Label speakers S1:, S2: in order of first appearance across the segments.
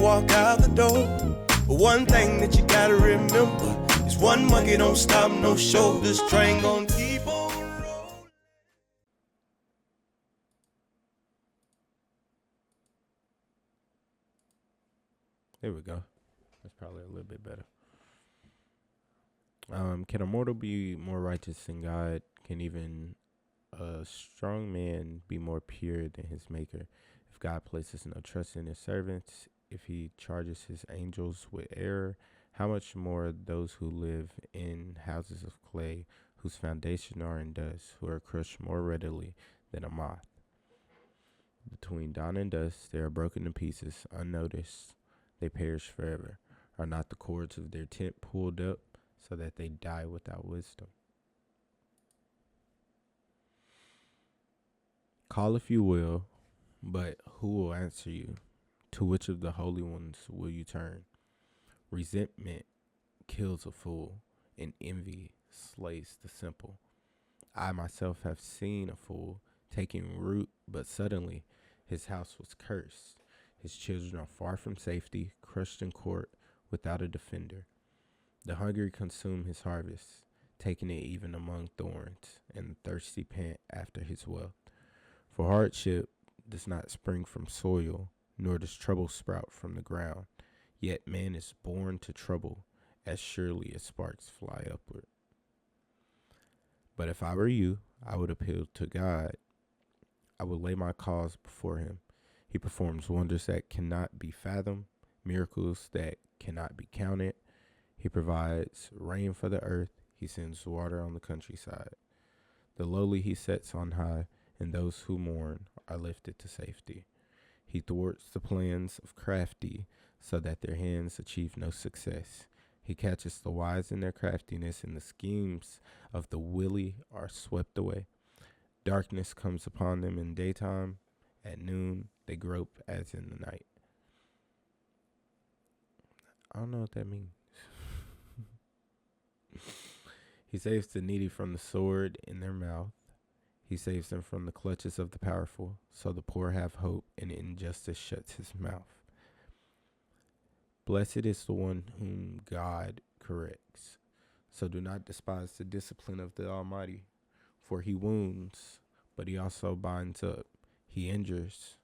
S1: walk out the door. But one thing that you gotta remember is one monkey don't stop no show. This train gon' keep on rolling.
S2: There we go. That's probably a little bit better. Can a mortal be more righteous than God? Can even a strong man be more pure than his maker? If God places no trust in his servants, if he charges his angels with error, how much more those who live in houses of clay, whose foundation are in dust, who are crushed more readily than a moth? Between dawn and dusk they are broken to pieces, unnoticed, they perish forever. Are not the cords of their tent pulled up, so that they die without wisdom? Call if you will, but who will answer you? To which of the holy ones will you turn? Resentment kills a fool, and envy slays the simple. I myself have seen a fool taking root, but suddenly his house was cursed. His children are far from safety, crushed in court, without a defender. The hungry consume his harvest, taking it even among thorns, and the thirsty pant after his wealth. For hardship does not spring from soil, nor does trouble sprout from the ground. Yet man is born to trouble, as surely as sparks fly upward. But if I were you, I would appeal to God. I would lay my cause before him. He performs wonders that cannot be fathomed, miracles that cannot be counted. He provides rain for the earth. He sends water on the countryside. The lowly he sets on high, and those who mourn are lifted to safety. He thwarts the plans of crafty, so that their hands achieve no success. He catches the wise in their craftiness, and the schemes of the wily are swept away. Darkness comes upon them in daytime. At noon, they grope as in the night. I don't know what that means. He saves the needy from the sword in their mouth. He saves them from the clutches of the powerful, so the poor have hope, and injustice shuts his mouth. Blessed is the one whom God corrects. So do not despise the discipline of the Almighty, for he wounds, but he also binds up. He injures,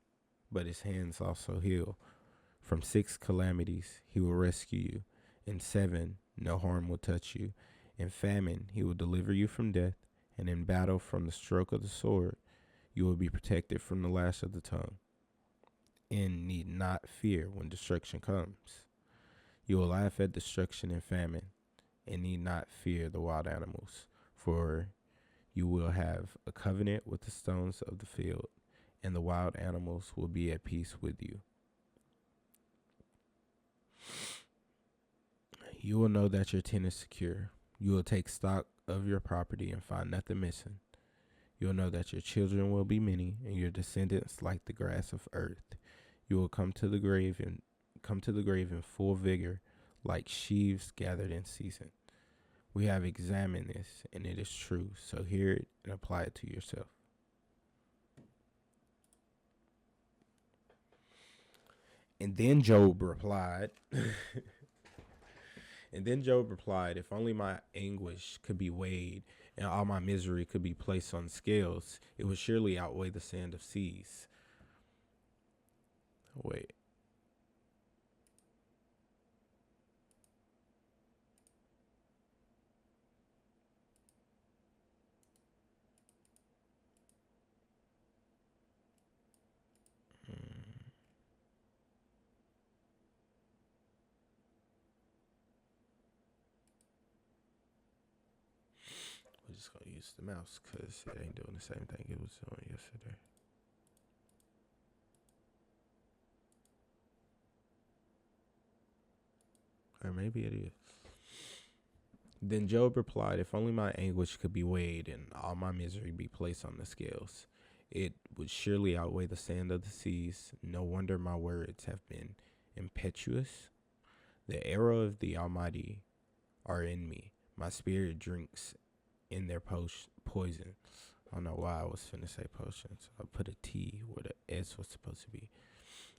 S2: but his hands also heal. From 6 calamities he will rescue you. In 7, no harm will touch you. In famine he will deliver you from death, and in battle from the stroke of the sword. You will be protected from the lash of the tongue, and need not fear when destruction comes. You will laugh at destruction and famine, and need not fear the wild animals, for you will have a covenant with the stones of the field, and the wild animals will be at peace with you. You will know that your tent is secure. You will take stock of your property and find nothing missing. You will know that your children will be many, and your descendants like the grass of earth. You will come to the grave in full vigor, like sheaves gathered in season. We have examined this, and it is true. So hear it and apply it to yourself. And then Job replied, if only my anguish could be weighed and all my misery could be placed on scales, it would surely outweigh the sand of seas. Wait. We're just going to use the mouse because it ain't doing the same thing it was doing yesterday. Or maybe it is. Then Job replied, if only my anguish could be weighed and all my misery be placed on the scales, it would surely outweigh the sand of the seas. No wonder my words have been impetuous. The arrow of the Almighty are in me. My spirit drinks in their poison. I don't know why I was finna say potions. I put a T where the S was supposed to be.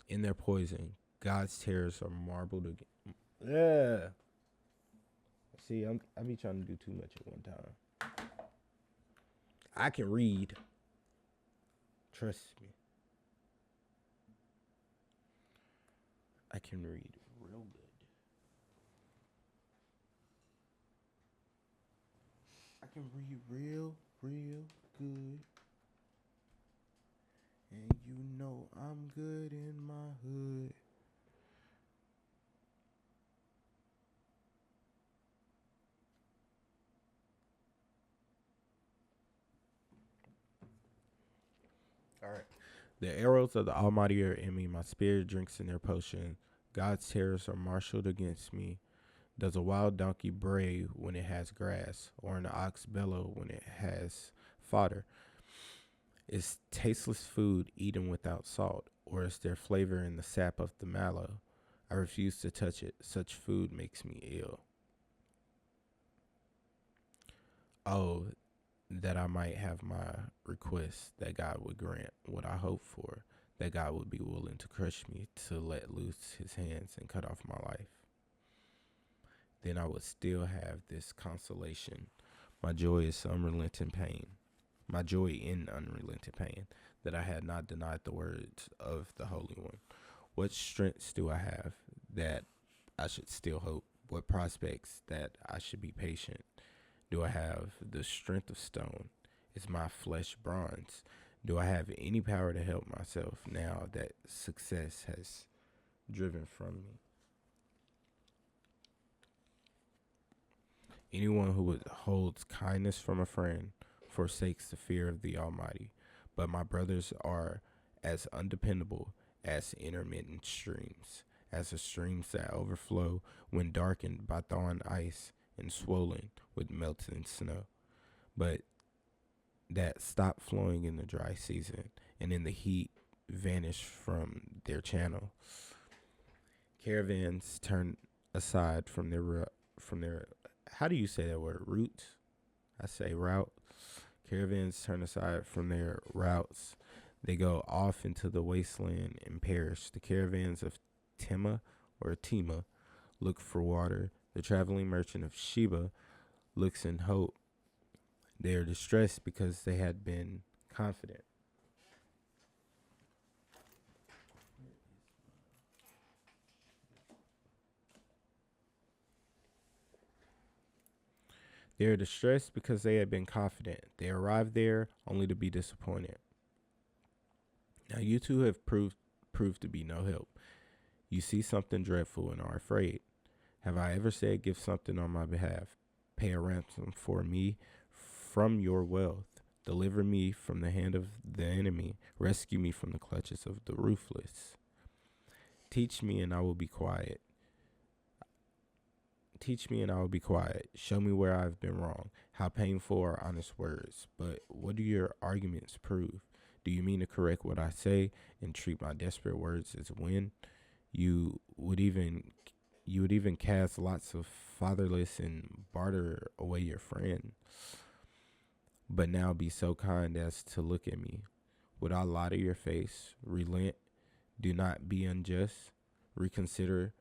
S2: In their poison, God's terrors are marbled again. Yeah. See, I be trying to do too much at one time. I can read. Trust me. I can read real good. I can read real good. And you know I'm good in my hood. All right. The arrows of the Almighty are in me. My spirit drinks in their potion. God's terrors are marshaled against me. Does a wild donkey bray when it has grass, or an ox bellow when it has fodder? Is tasteless food eaten without salt, or is there flavor in the sap of the mallow? I refuse to touch it. Such food makes me ill. Oh, that I might have my request, that God would grant what I hope for, that God would be willing to crush me, to let loose his hands and cut off my life. Then I would still have this consolation. My joy is unrelenting pain. My joy in unrelenting pain, that I had not denied the words of the Holy One. What strengths do I have that I should still hope? What prospects that I should be patient? Do I have the strength of stone? Is my flesh bronze? Do I have any power to help myself now that success has driven from me? Anyone who withholds kindness from a friend forsakes the fear of the Almighty. But my brothers are as undependable as intermittent streams, as the streams that overflow when darkened by thawing ice and swollen with melting snow, but that stop flowing in the dry season and in the heat vanish from their channel. Caravans turn aside from their how do you say that word, route? I say route. Caravans turn aside from their routes. They go off into the wasteland and perish. The caravans of Tema look for water. The traveling merchant of Sheba looks in hope. They are distressed because they had been confident. They are distressed because they had been confident. They arrived there only to be disappointed. Now you two have proved to be no help. You see something dreadful and are afraid. Have I ever said, give something on my behalf? Pay a ransom for me from your wealth. Deliver me from the hand of the enemy. Rescue me from the clutches of the ruthless. Teach me and I will be quiet. Teach me and I will be quiet. Show me where I've been wrong. How painful are honest words. But what do your arguments prove? Do you mean to correct what I say and treat my desperate words as win? You would even cast lots of fatherless and barter away your friend. But now be so kind as to look at me. Would I lie to your face? Relent. Do not be unjust. Reconsider,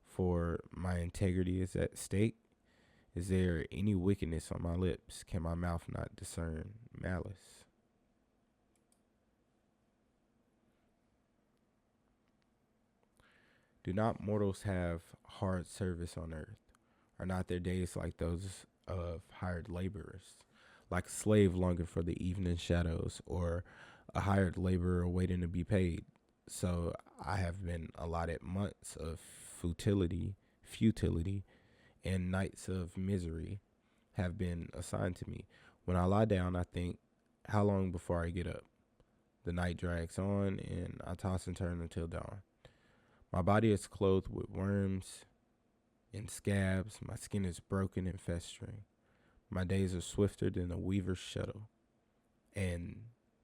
S2: for my integrity is at stake. Is there any wickedness on my lips? Can my mouth not discern malice? Do not mortals have hard service on earth? Are not their days like those of hired laborers? Like a slave longing for the evening shadows, or a hired laborer waiting to be paid? So I have been allotted months of futility, and nights of misery have been assigned to me. When I lie down, I think, how long before I get up? The night drags on, and I toss and turn until dawn. My body is clothed with worms and scabs. My skin is broken and festering. My days are swifter than a weaver's shuttle, and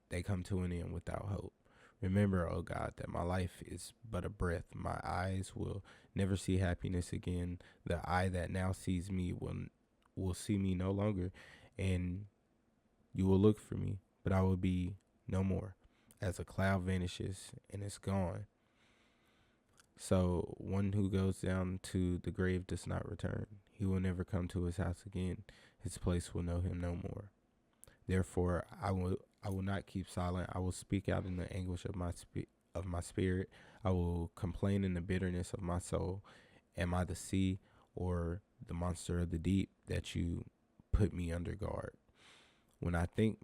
S2: they come to an end without hope. Remember, O God, that my life is but a breath. My eyes will never see happiness again. The eye that now sees me will see me no longer, and you will look for me, but I will be no more. As a cloud vanishes and is gone, So one who goes down to the grave does not return. He will never come to his house again. His place will know him no more. Therefore, I will not keep silent. I will speak out in the anguish of my spirit. I will complain in the bitterness of my soul. Am I the sea or the monster of the deep that you put me under guard? When I think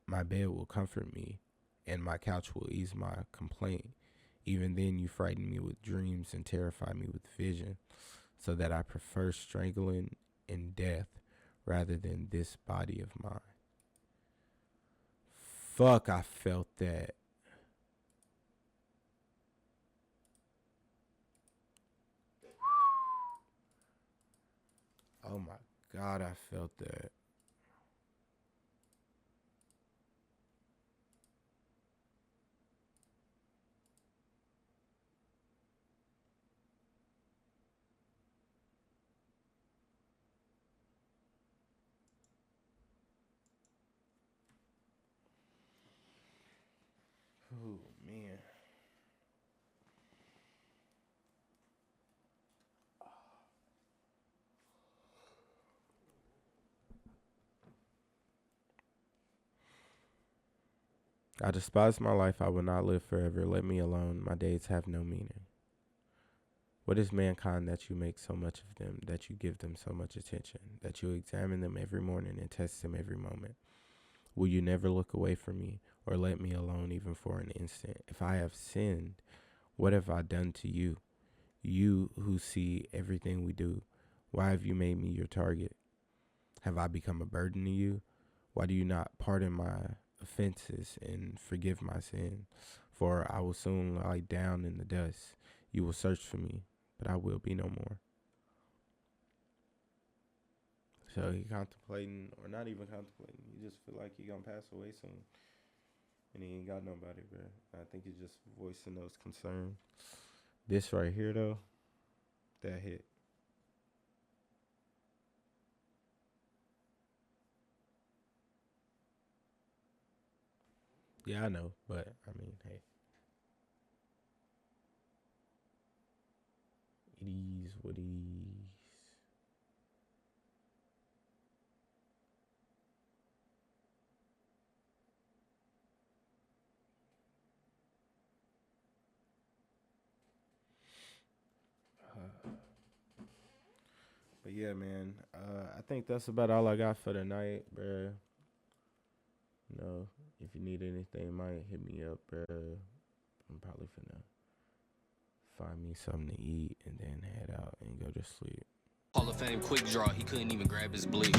S2: my bed will comfort me and my couch will ease my complaint, even then you frighten me with dreams and terrify me with vision, so that I prefer strangling in death rather than this body of mine. Fuck, I felt that. Oh my God, I felt that. Oh man. I despise my life. I will not live forever. Let me alone. My days have no meaning. What is mankind that you make so much of them, that you give them so much attention, that you examine them every morning and test them every moment? Will you never look away from me or let me alone even for an instant? If I have sinned, what have I done to you? You who see everything we do, why have you made me your target? Have I become a burden to you? Why do you not pardon my offenses and forgive my sin? For I will soon lie down in the dust. You will search for me, but I will be no more. So he contemplating, or not even contemplating, he just feel like he gonna pass away soon. And he ain't got nobody, bro. I think he's just voicing those concerns. This right here, though, that hit. Yeah, I know, but I mean, hey, it is what it is. But yeah, man, I think that's about all I got for tonight, bruh. You know, if you need anything, might hit me up, bruh. I'm probably finna find me something to eat and then head out and go to sleep.
S3: Hall of Fame quick draw, he couldn't even grab his bleed.